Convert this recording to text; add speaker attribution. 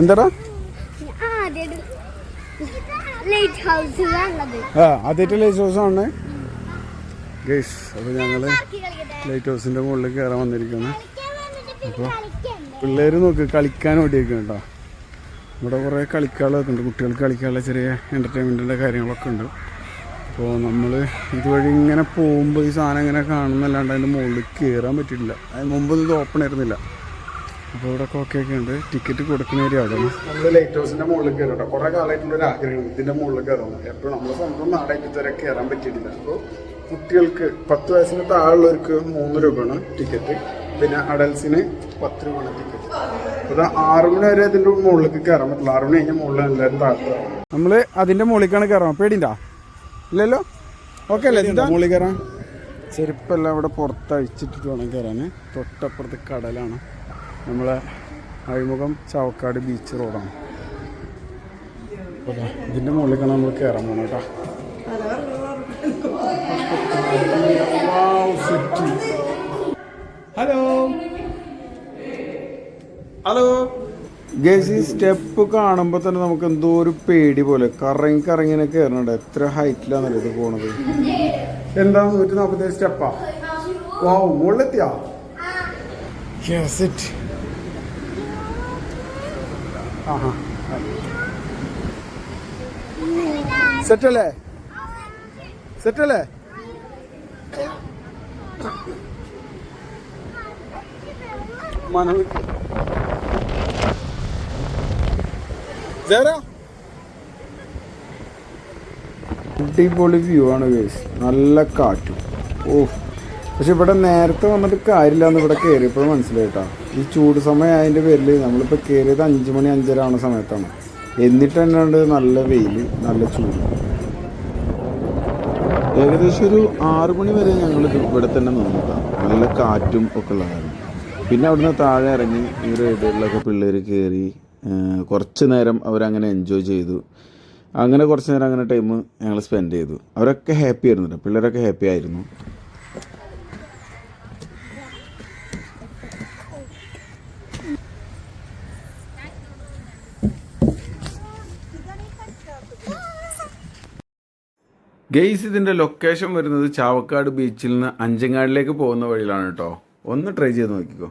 Speaker 1: എന്താടാ ആദ്യമായിട്ട് light house ആണ് ഗൈസ്. അപ്പോൾ ഞങ്ങൾ ലൈറ്റ് ഹൗസിൻ്റെ മുകളിൽ കയറാൻ വന്നിരിക്കുകയാണ്. അപ്പോൾ പിള്ളേർ നോക്ക് കളിക്കാൻ ഓടിയേക്കും കേട്ടോ. ഇവിടെ കുറേ കളിക്കാനുള്ളതൊക്കെ ഉണ്ട്, കുട്ടികൾക്ക് കളിക്കാനുള്ള ചെറിയ എൻ്റർടൈൻമെൻറ്റിൻ്റെ കാര്യങ്ങളൊക്കെ ഉണ്ട്. അപ്പോൾ നമ്മൾ ഇതുവഴി ഇങ്ങനെ പോകുമ്പോൾ ഈ സാധനം ഇങ്ങനെ കാണുന്നല്ലാണ്ട് അതിൻ്റെ മുകളിൽ കയറാൻ പറ്റിയിട്ടില്ല. അതിന് മുമ്പ് ഇത് ഓപ്പൺ ആയിരുന്നില്ല. അപ്പോൾ ഇവിടെ ഒക്കെ ഉണ്ട്. ടിക്കറ്റ് കൊടുക്കുന്ന ഏരിയ അവിടെ നമ്മൾ ലൈറ്റ് ഹൗസിൻ്റെ മുകളിൽ കയറും കേട്ടോ. കുറേ കാലമായിട്ടുള്ളൊരു ആഗ്രഹമാണ് ഇതിൻ്റെ മുകളിൽ കയറുന്നത്. എപ്പോഴും നമ്മൾ സ്വന്തം നാടായിട്ട് ഇതുവരെ കയറാൻ പറ്റിയിട്ടില്ല. അപ്പോൾ കുട്ടികൾക്ക് 10 വയസ്സിന് താഴെയുള്ളവർക്ക് 3 രൂപയാണ് ടിക്കറ്റ്, പിന്നെ അഡൽസിന് 10 രൂപയാണ് ടിക്കറ്റ്. അപ്പോൾ 6 മണി വരെ അതിൻ്റെ മുകളിലേക്ക് കയറാൻ പറ്റില്ല. 6 മണി കഴിഞ്ഞാൽ മുകളിൽ എല്ലാവരും താഴ്ത്തുക. നമ്മൾ അതിൻ്റെ മുകളിലേക്കാണ് കയറാൻ. പേടിണ്ടാ? ഇല്ലല്ലോ? ഓക്കെ അല്ലേ? ഇതിൻ്റെ മുകളിൽ കയറാൻ ചെരുപ്പെല്ലാം ഇവിടെ പുറത്തഴിച്ചിട്ടിട്ട് വേണം കയറാൻ. തൊട്ടപ്പുറത്ത് കടലാണ്. നമ്മളെ അഴിമുഖം ചാവക്കാട് ബീച്ച് റോഡാണ്. അപ്പോൾ ഇതിൻ്റെ മുകളിലേക്കാണ് നമ്മൾ കയറാൻ പോകുന്നത് കേട്ടോ. ഹലോ ഹലോ ഗൈസ്, ഈ സ്റ്റെപ്പ് കാണുമ്പോൾ തന്നെ നമുക്ക് എന്തോ ഒരു പേടി പോലെ കറങ്ങിനെ കയറണുണ്ട്. എത്ര ഹൈറ്റിലാന്നല്ലേ ഇത് പോണത്. എന്താ 147 സ്റ്റെപ്പാ? വാവ്, മുകളിലെത്തിയാ? ആഹാ, സെറ്റല്ലേ? സെറ്റല്ലേ? അടിപൊളി വ്യൂ ആണ് ഗൈസ്, നല്ല കാറ്റും. ഓ, പക്ഷെ ഇവിടെ നേരത്തെ വന്നിട്ട് കാര്യമില്ല എന്ന് ഇവിടെ കയറിയപ്പോൾ മനസ്സിലായിട്ടാ. ഈ ചൂട് സമയം അതിൻ്റെ പേരിൽ നമ്മളിപ്പോൾ കയറിയത് 5 മണി 5:30 ആവുന്ന സമയത്താണ്. എന്നിട്ട് തന്നെ നല്ല വെയിൽ, നല്ല ചൂട്. ഏകദേശം ഒരു 6 മണി വരെ ഞങ്ങൾ ഇവിടെ തന്നെ നിന്നിട്ടാണ്. നല്ല കാറ്റും ഒക്കെ ഉള്ളതായിരുന്നു. പിന്നെ അവിടുന്ന് താഴെ ഇറങ്ങി ഈ റൈഡുകളിലൊക്കെ പിള്ളേർ കയറി കുറച്ച് നേരം അവരങ്ങനെ എൻജോയ് ചെയ്തു. അങ്ങനെ കുറച്ച് നേരം അങ്ങനെ ടൈം ഞങ്ങൾ സ്പെൻഡ് ചെയ്തു. അവരൊക്കെ ഹാപ്പി ആയിരുന്നു, പിള്ളേരൊക്കെ ഹാപ്പി ആയിരുന്നു. ഗെയ്സ്, ഇതിൻ്റെ ലൊക്കേഷൻ വരുന്നത് ചാവക്കാട് ബീച്ചിൽ നിന്ന് അഞ്ചങ്ങാടിലേക്ക് പോകുന്ന വഴിയിലാണ് കേട്ടോ. ഒന്ന് ട്രൈ ചെയ്ത് നോക്കിക്കോ.